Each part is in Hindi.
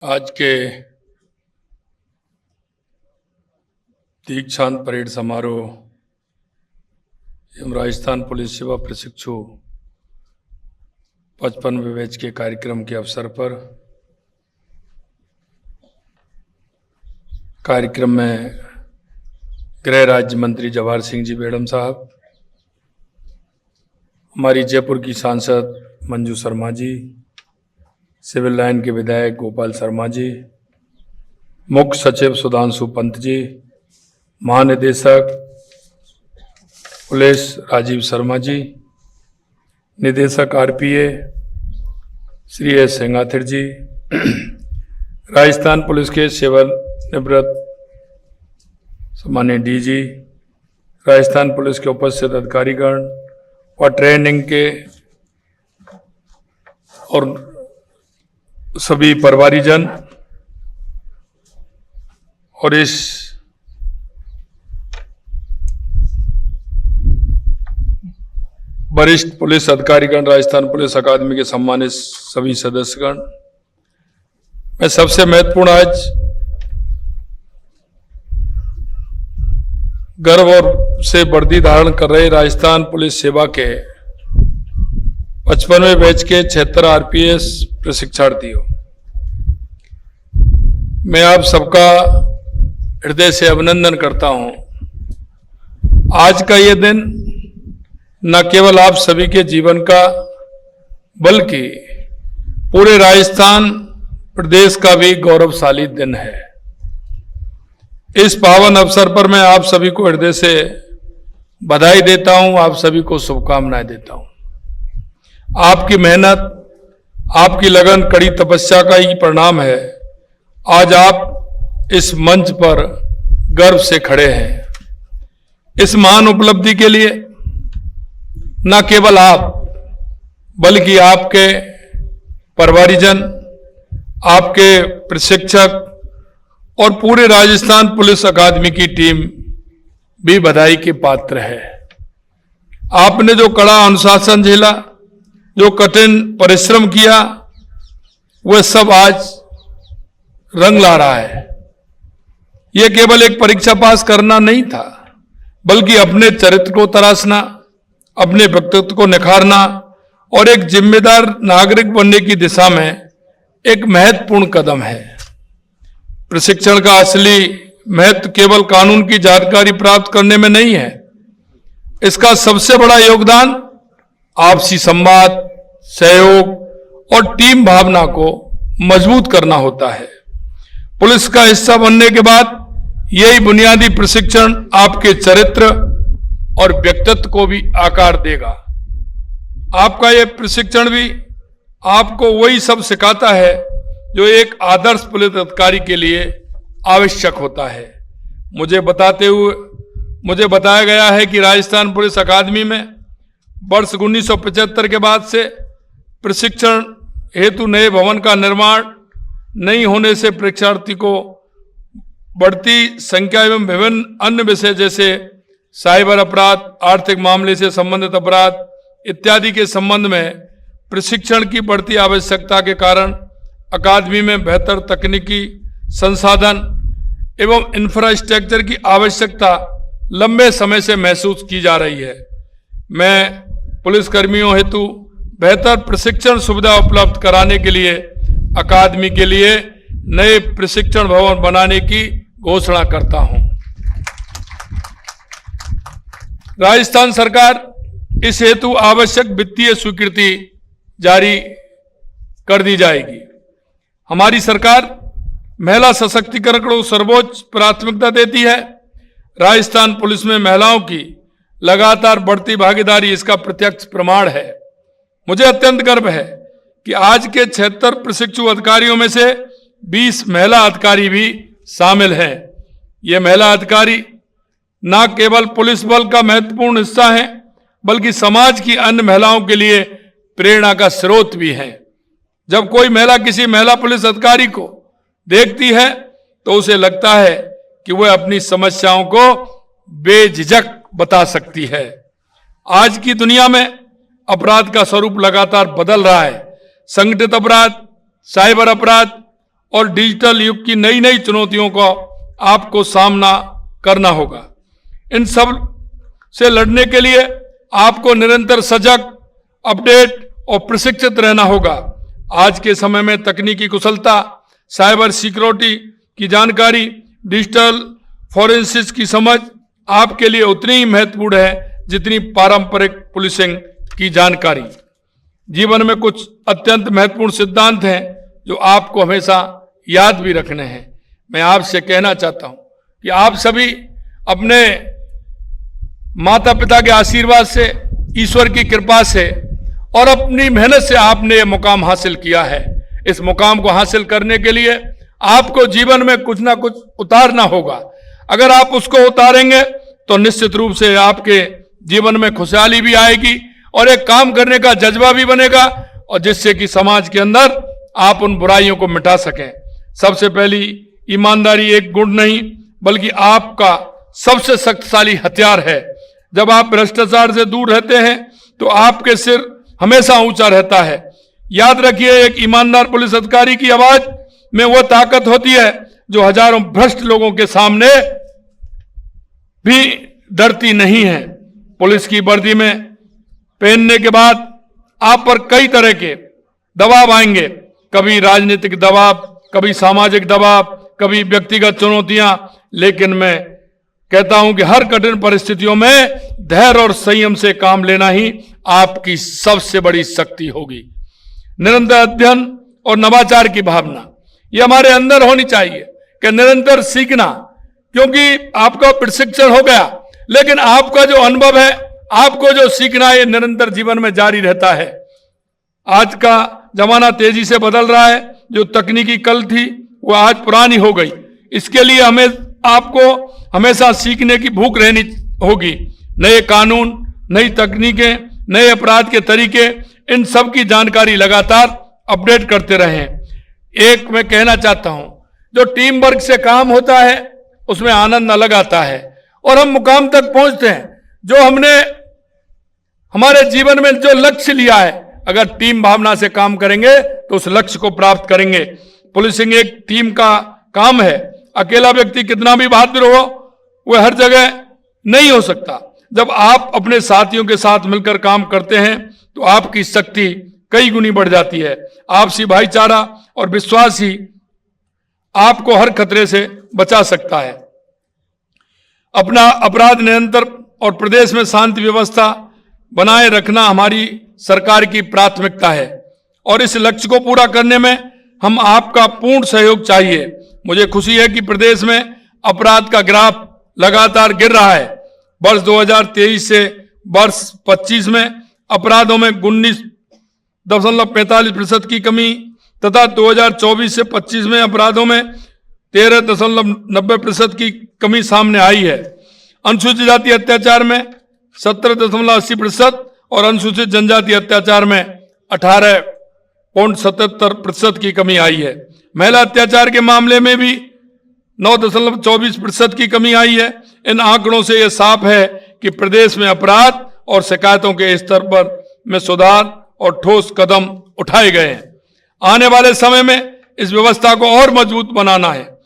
आज के दीक्षांत परेड समारोह एवं राजस्थान पुलिस सेवा प्रशिक्षु 55वें बैच के कार्यक्रम के अवसर पर कार्यक्रम में गृह राज्य मंत्री जवाहर सिंह जी बेड़म साहब, हमारी जयपुर की सांसद मंजू शर्मा जी, सिविल लाइन के विधायक गोपाल शर्मा जी, मुख्य सचिव सुधांशु पंत जी, महानिदेशक पुलिस राजीव शर्मा जी, निदेशक आरपीए श्री एस सेंगाथिर जी, राजस्थान पुलिस के सेवानिवृत्त सम्माननीय डीजी, राजस्थान पुलिस के उपस्थित अधिकारीगण और ट्रेनिंग के और सभी परिवारीजन और इस वरिष्ठ पुलिस अधिकारीगण, राजस्थान पुलिस अकादमी के सम्मानित सभी सदस्यगण, मैं सबसे महत्वपूर्ण आज गर्व और से वर्दी धारण कर रहे राजस्थान पुलिस सेवा के 55वें बैच के 76 आरपीएस प्रशिक्षार्थियों, मैं आप सबका हृदय से अभिनंदन करता हूं। आज का ये दिन न केवल आप सभी के जीवन का बल्कि पूरे राजस्थान प्रदेश का भी गौरवशाली दिन है। इस पावन अवसर पर मैं आप सभी को हृदय से बधाई देता हूं, आप सभी को शुभकामनाएं देता हूं। आपकी मेहनत, आपकी लगन, कड़ी तपस्या का ही परिणाम है आज आप इस मंच पर गर्व से खड़े हैं। इस महान उपलब्धि के लिए न केवल आप बल्कि आपके परिवारीजन, आपके प्रशिक्षक और पूरे राजस्थान पुलिस अकादमी की टीम भी बधाई के पात्र है। आपने जो कड़ा अनुशासन झेला, जो कठिन परिश्रम किया, वह सब आज रंग ला रहा है। यह केवल एक परीक्षा पास करना नहीं था, बल्कि अपने चरित्र को तराशना, अपने व्यक्तित्व को निखारना और एक जिम्मेदार नागरिक बनने की दिशा में एक महत्वपूर्ण कदम है। प्रशिक्षण का असली महत्व केवल कानून की जानकारी प्राप्त करने में नहीं है, इसका सबसे बड़ा योगदान आपसी संवाद, सहयोग और टीम भावना को मजबूत करना होता है। पुलिस का हिस्सा बनने के बाद यही बुनियादी प्रशिक्षण आपके चरित्र और व्यक्तित्व को भी आकार देगा। आपका यह प्रशिक्षण भी आपको वही सब सिखाता है जो एक आदर्श पुलिस अधिकारी के लिए आवश्यक होता है। मुझे बताया गया है कि राजस्थान पुलिस अकादमी में वर्ष 1975 के बाद से प्रशिक्षण हेतु नए भवन का निर्माण नहीं होने से परीक्षार्थी को बढ़ती संख्या एवं विभिन्न अन्य विषय जैसे साइबर अपराध, आर्थिक मामले से संबंधित अपराध इत्यादि के संबंध में प्रशिक्षण की बढ़ती आवश्यकता के कारण अकादमी में बेहतर तकनीकी संसाधन एवं इंफ्रास्ट्रक्चर की आवश्यकता लंबे समय से महसूस की जा रही है। मैं पुलिसकर्मियों हेतु बेहतर प्रशिक्षण सुविधा उपलब्ध कराने के लिए अकादमी के लिए नए प्रशिक्षण भवन बनाने की घोषणा करता हूं। राजस्थान सरकार इस हेतु आवश्यक वित्तीय स्वीकृति जारी कर दी जाएगी। हमारी सरकार महिला सशक्तिकरण को सर्वोच्च प्राथमिकता देती है। राजस्थान पुलिस में महिलाओं की लगातार बढ़ती भागीदारी इसका प्रत्यक्ष प्रमाण है। मुझे अत्यंत गर्व है कि आज के 76 प्रशिक्षु अधिकारियों में से 20 महिला अधिकारी भी शामिल हैं। ये महिला अधिकारी न केवल पुलिस बल का महत्वपूर्ण हिस्सा हैं, बल्कि समाज की अन्य महिलाओं के लिए प्रेरणा का स्रोत भी हैं। जब कोई महिला किसी महिला पुलिस अधिकारी को देखती है तो उसे लगता है कि वह अपनी समस्याओं को बेझिझक बता सकती है। आज की दुनिया में अपराध का स्वरूप लगातार बदल रहा है। संगठित अपराध, साइबर अपराध और डिजिटल युग की नई नई चुनौतियों को आपको सामना करना होगा। इन सब से लड़ने के लिए आपको निरंतर सजग, अपडेट और प्रशिक्षित रहना होगा। आज के समय में तकनीकी कुशलता, साइबर सिक्योरिटी की जानकारी, डिजिटल फॉरेंसिक्स की समझ आपके लिए उतनी ही महत्वपूर्ण है जितनी पारंपरिक पुलिसिंग की जानकारी। जीवन में कुछ अत्यंत महत्वपूर्ण सिद्धांत हैं जो आपको हमेशा याद भी रखने हैं। मैं आपसे कहना चाहता हूं कि आप सभी अपने माता पिता के आशीर्वाद से, ईश्वर की कृपा से और अपनी मेहनत से आपने ये मुकाम हासिल किया है। इस मुकाम को हासिल करने के लिए आपको जीवन में कुछ ना कुछ उतारना होगा। अगर आप उसको उतारेंगे तो निश्चित रूप से आपके जीवन में खुशहाली भी आएगी और एक काम करने का जज्बा भी बनेगा, और जिससे कि समाज के अंदर आप उन बुराइयों को मिटा सकें। सबसे पहली, ईमानदारी एक गुण नहीं बल्कि आपका सबसे शक्तिशाली हथियार है। जब आप भ्रष्टाचार से दूर रहते हैं तो आपके सिर हमेशा ऊंचा रहता है। याद रखिए, एक ईमानदार पुलिस अधिकारी की आवाज में वो ताकत होती है जो हजारों भ्रष्ट लोगों के सामने भी डरती नहीं है। पुलिस की वर्दी में पहनने के बाद आप पर कई तरह के दबाव आएंगे, कभी राजनीतिक दबाव, कभी सामाजिक दबाव, कभी व्यक्तिगत चुनौतियां, लेकिन मैं कहता हूं कि हर कठिन परिस्थितियों में धैर्य और संयम से काम लेना ही आपकी सबसे बड़ी शक्ति होगी। निरंतर अध्ययन और नवाचार की भावना ये हमारे अंदर होनी चाहिए कि निरंतर सीखना, क्योंकि आपका प्रशिक्षण हो गया लेकिन आपका जो अनुभव है, आपको जो सीखना है, ये निरंतर जीवन में जारी रहता है। आज का जमाना तेजी से बदल रहा है। जो तकनीकी कल थी वो आज पुरानी हो गई। इसके लिए हमें आपको हमेशा सीखने की भूख रहनी होगी। नए कानून, नई तकनीकें, नए अपराध के तरीके, इन सब की जानकारी लगातार अपडेट करते रहें। एक मैं कहना चाहता हूं, जो टीम वर्क से काम होता है उसमें आनंद अलग आता है और हम मुकाम तक पहुंचते हैं। जो हमने हमारे जीवन में जो लक्ष्य लिया है, अगर टीम भावना से काम करेंगे तो उस लक्ष्य को प्राप्त करेंगे। पुलिसिंग एक टीम का काम है। अकेला व्यक्ति कितना भी बहादुर हो, वह हर जगह नहीं हो सकता। जब आप अपने साथियों के साथ मिलकर काम करते हैं तो आपकी शक्ति कई गुनी बढ़ जाती है। आपसी भाईचारा और विश्वास ही आपको हर खतरे से बचा सकता है। अपना अपराध नियंत्रण और प्रदेश में शांति व्यवस्था बनाए रखना हमारी सरकार की प्राथमिकता है और इस लक्ष्य को पूरा करने में हम आपका पूर्ण सहयोग चाहिए। मुझे खुशी है कि प्रदेश में अपराध का ग्राफ लगातार गिर रहा है। वर्ष 2023 से वर्ष 25 में अपराधों में 19.45% की कमी तथा 2024 से 25 में अपराधों में 13.90% की कमी सामने आई है। अनुसूचित जाति अत्याचार में 17.80% और अनुसूचित जनजाति अत्याचार में 18.77% की कमी आई है। महिला अत्याचार के मामले में भी 9.24% की कमी आई है। इन आंकड़ों से यह साफ है कि प्रदेश में अपराध और शिकायतों के स्तर पर में सुधार और ठोस कदम उठाए गए हैं। आने वाले समय में इस व्यवस्था को और मजबूत बनाना है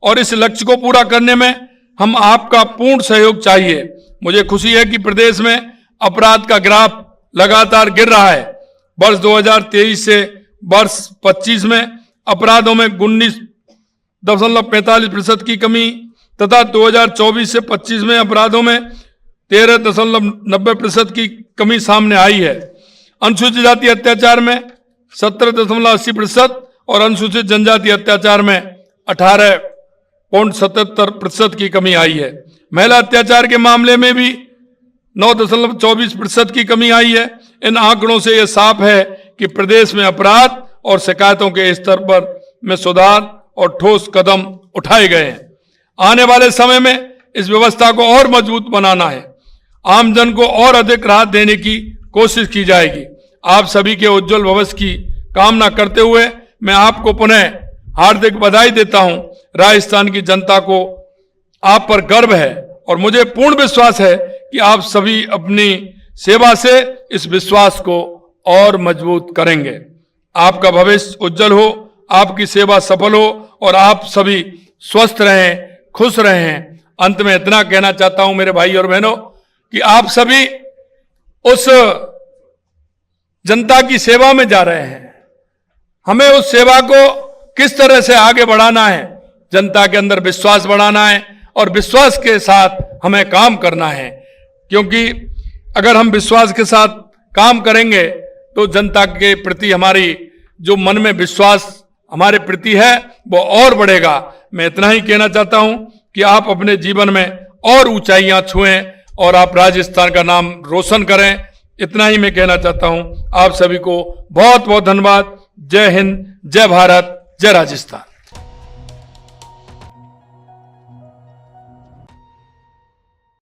और इस लक्ष्य को पूरा करने में हम आपका पूर्ण सहयोग चाहिए। मुझे खुशी है कि प्रदेश में अपराध का ग्राफ लगातार गिर रहा है। वर्ष 2023 से वर्ष 25 में अपराधों में 19.45% की कमी तथा 2024 से 25 में अपराधों में 13.90% की कमी सामने आई है। अनुसूचित जाति अत्याचार में 17.80% और अनुसूचित जनजाति अत्याचार में 18.77% की कमी आई है। महिला अत्याचार के मामले में भी 9.24% की कमी आई है। इन आंकड़ों से यह साफ है कि प्रदेश में अपराध और शिकायतों के स्तर पर में सुधार और ठोस कदम उठाए गए हैं। आने वाले समय में इस व्यवस्था को और मजबूत बनाना है। आमजन को और अधिक राहत देने की कोशिश की जाएगी। आप सभी के उज्जवल भविष्य की कामना करते हुए मैं आपको पुनः हार्दिक बधाई देता हूं। राजस्थान की जनता को आप पर गर्व है और मुझे पूर्ण विश्वास है कि आप सभी अपनी सेवा से इस विश्वास को और मजबूत करेंगे। आपका भविष्य उज्जवल हो, आपकी सेवा सफल हो और आप सभी स्वस्थ रहें, खुश रहें। अंत में इतना कहना चाहता हूं मेरे भाई और बहनों कि आप सभी उस जनता की सेवा में जा रहे हैं। हमें उस सेवा को किस तरह से आगे बढ़ाना है, जनता के अंदर विश्वास बढ़ाना है और विश्वास के साथ हमें काम करना है। क्योंकि अगर हम विश्वास के साथ काम करेंगे तो जनता के प्रति हमारी जो मन में विश्वास हमारे प्रति है वो और बढ़ेगा। मैं इतना ही कहना चाहता हूं कि आप अपने जीवन में और ऊंचाइयां छुएं और आप राजस्थान का नाम रोशन करें। इतना ही मैं कहना चाहता हूं। आप सभी को बहुत बहुत धन्यवाद। जय हिंद, जय भारत, जय राजस्थान।